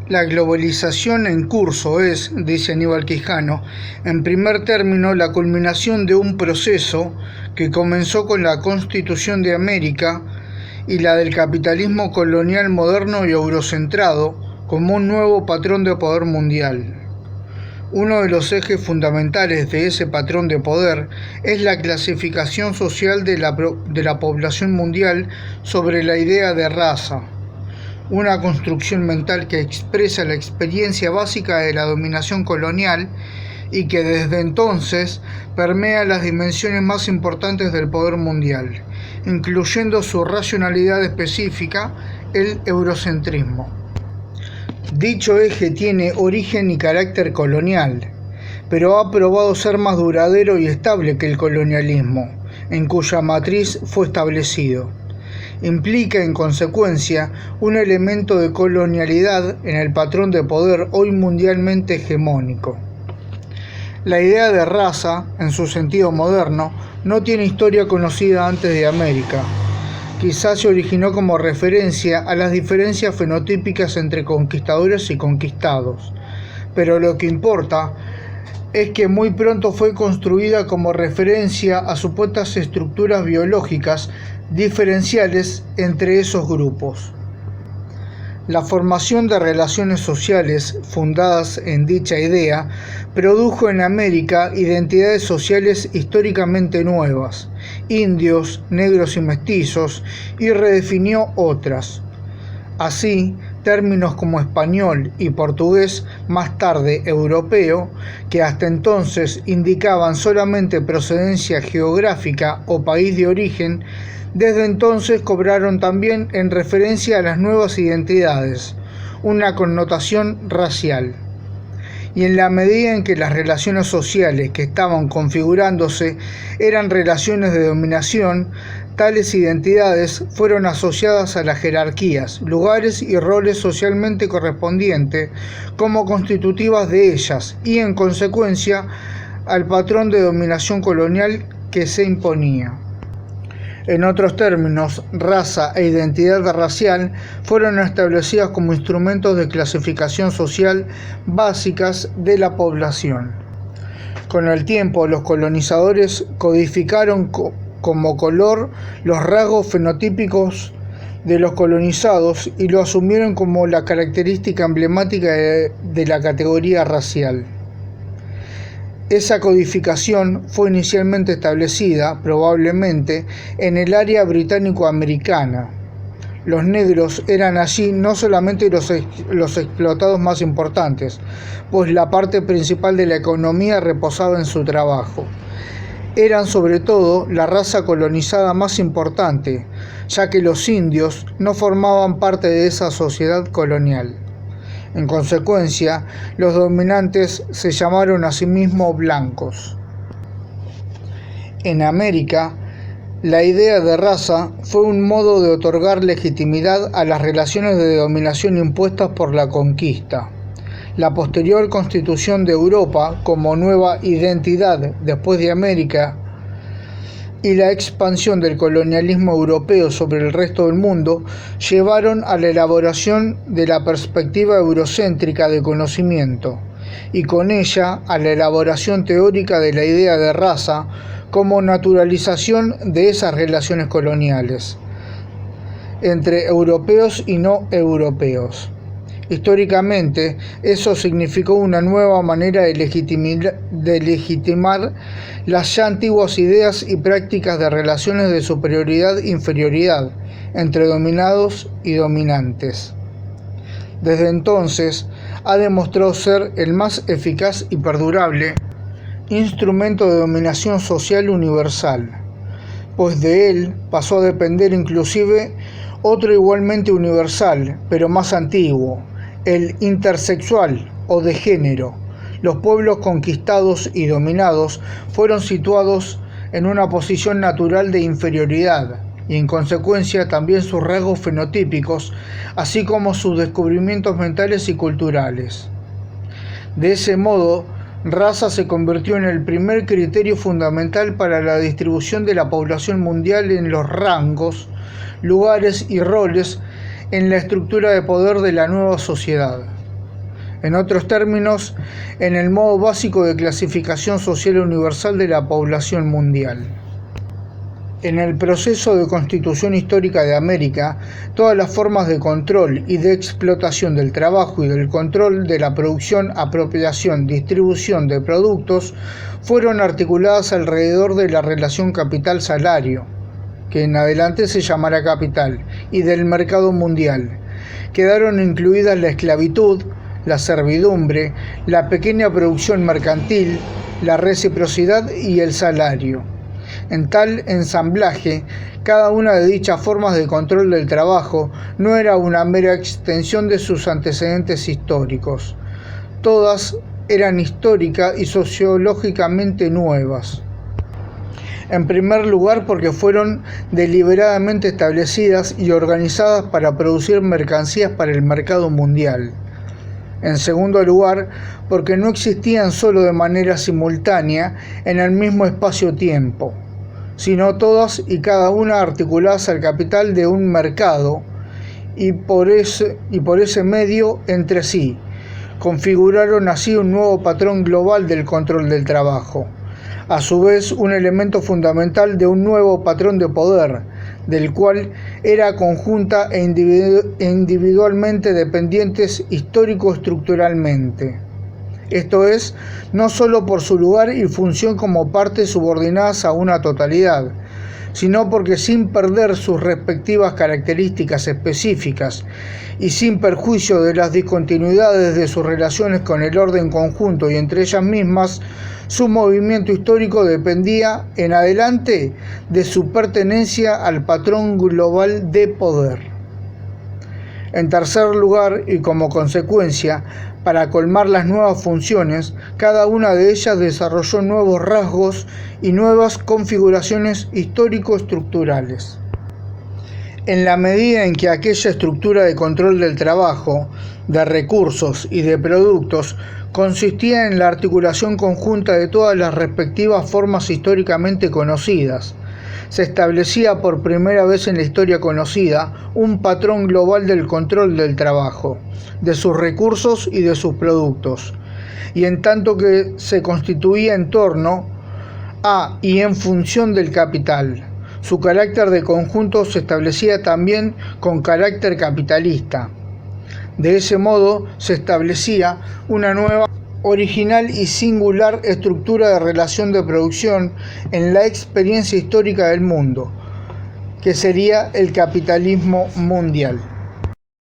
La globalización en curso es, dice Aníbal Quijano, en primer término la culminación de un proceso que comenzó con la Constitución de América y la del capitalismo colonial moderno y eurocentrado como un nuevo patrón de poder mundial. Uno de los ejes fundamentales de ese patrón de poder es la clasificación social de la población mundial sobre la idea de raza, una construcción mental que expresa la experiencia básica de la dominación colonial y que desde entonces permea las dimensiones más importantes del poder mundial, incluyendo su racionalidad específica, el eurocentrismo. Dicho eje tiene origen y carácter colonial, pero ha probado ser más duradero y estable que el colonialismo, en cuya matriz fue establecido. Implica, en consecuencia, un elemento de colonialidad en el patrón de poder hoy mundialmente hegemónico. La idea de raza, en su sentido moderno, no tiene historia conocida antes de América. Quizás se originó como referencia a las diferencias fenotípicas entre conquistadores y conquistados, pero lo que importa es que muy pronto fue construida como referencia a supuestas estructuras biológicas diferenciales entre esos grupos. La formación de relaciones sociales fundadas en dicha idea produjo en América identidades sociales históricamente nuevas, indios, negros y mestizos, y redefinió otras. Así, términos como español y portugués, más tarde europeo, que hasta entonces indicaban solamente procedencia geográfica o país de origen, desde entonces cobraron también en referencia a las nuevas identidades, una connotación racial. Y en la medida en que las relaciones sociales que estaban configurándose eran relaciones de dominación, tales identidades fueron asociadas a las jerarquías, lugares y roles socialmente correspondientes como constitutivas de ellas y, en consecuencia, al patrón de dominación colonial que se imponía. En otros términos, raza e identidad racial fueron establecidas como instrumentos de clasificación social básicas de la población. Con el tiempo, los colonizadores codificaron como color los rasgos fenotípicos de los colonizados y lo asumieron como la característica emblemática de la categoría racial. Esa codificación fue inicialmente establecida, probablemente, en el área británico-americana. Los negros eran allí no solamente los explotados más importantes, pues la parte principal de la economía reposaba en su trabajo. Eran sobre todo la raza colonizada más importante, ya que los indios no formaban parte de esa sociedad colonial. En consecuencia, los dominantes se llamaron a sí mismos blancos. En América, la idea de raza fue un modo de otorgar legitimidad a las relaciones de dominación impuestas por la conquista. La posterior constitución de Europa como nueva identidad después de América y la expansión del colonialismo europeo sobre el resto del mundo llevaron a la elaboración de la perspectiva eurocéntrica de conocimiento y con ella a la elaboración teórica de la idea de raza como naturalización de esas relaciones coloniales entre europeos y no europeos. Históricamente, eso significó una nueva manera de legitimar las ya antiguas ideas y prácticas de relaciones de superioridad-inferioridad entre dominados y dominantes. Desde entonces, ha demostrado ser el más eficaz y perdurable instrumento de dominación social universal, pues de él pasó a depender inclusive otro igualmente universal, pero más antiguo, el intersexual o de género. Los pueblos conquistados y dominados fueron situados en una posición natural de inferioridad y en consecuencia también sus rasgos fenotípicos, así como sus descubrimientos mentales y culturales. De ese modo, raza se convirtió en el primer criterio fundamental para la distribución de la población mundial en los rangos, lugares y roles en la estructura de poder de la nueva sociedad. En otros términos, en el modo básico de clasificación social universal de la población mundial. En el proceso de constitución histórica de América, todas las formas de control y de explotación del trabajo y del control de la producción, apropiación, distribución de productos fueron articuladas alrededor de la relación capital-salario, que en adelante se llamará capital, y del mercado mundial. Quedaron incluidas la esclavitud, la servidumbre, la pequeña producción mercantil, la reciprocidad y el salario. En tal ensamblaje, cada una de dichas formas de control del trabajo no era una mera extensión de sus antecedentes históricos. Todas eran históricas y sociológicamente nuevas. En primer lugar, porque fueron deliberadamente establecidas y organizadas para producir mercancías para el mercado mundial. En segundo lugar, porque no existían solo de manera simultánea en el mismo espacio-tiempo, sino todas y cada una articuladas al capital de un mercado y por ese medio entre sí. Configuraron así un nuevo patrón global del control del trabajo, a su vez un elemento fundamental de un nuevo patrón de poder, del cual era conjunta e individualmente dependientes histórico-estructuralmente. Esto es, no solo por su lugar y función como partes subordinadas a una totalidad, sino porque sin perder sus respectivas características específicas y sin perjuicio de las discontinuidades de sus relaciones con el orden conjunto y entre ellas mismas, su movimiento histórico dependía en adelante de su pertenencia al patrón global de poder. En tercer lugar, y como consecuencia, para colmar las nuevas funciones, cada una de ellas desarrolló nuevos rasgos y nuevas configuraciones histórico-estructurales. En la medida en que aquella estructura de control del trabajo, de recursos y de productos consistía en la articulación conjunta de todas las respectivas formas históricamente conocidas, se establecía por primera vez en la historia conocida un patrón global del control del trabajo, de sus recursos y de sus productos, y en tanto que se constituía en torno a y en función del capital. Su carácter de conjunto se establecía también con carácter capitalista. De ese modo se establecía una nueva, original y singular estructura de relación de producción en la experiencia histórica del mundo, que sería el capitalismo mundial.